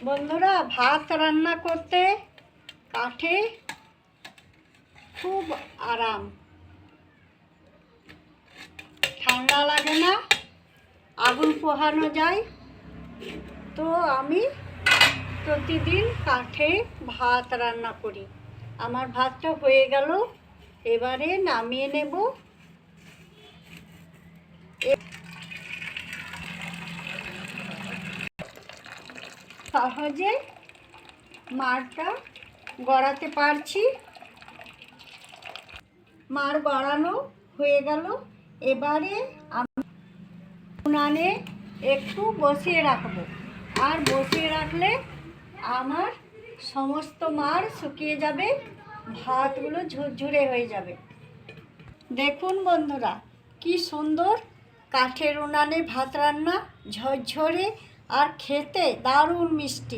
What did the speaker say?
বন্ধুরা, ভাত রান্না করতে কাঠে খুব আরাম, ঠান্ডা লাগে না, আগুন পোহানো যায়। তো আমি প্রতিদিন কাঠে ভাত রান্না করি। আমার ভাতটা হয়ে গেল, এবারে নামিয়ে নেব। সহজে মাড়টা গড়াতে পারছি। মাড় গড়ানো হয়ে গেল, এবারে আমি উনানে একটু বসিয়ে রাখবো। আর বসিয়ে রাখলে আমার সমস্ত মাড় শুকিয়ে যাবে, ভাতগুলো ঝুরঝুরে হয়ে যাবে। দেখুন বন্ধুরা, কি সুন্দর কাঠের উনানে ভাত রান্না, ঝরঝরে আর খেতে দারুণ মিষ্টি।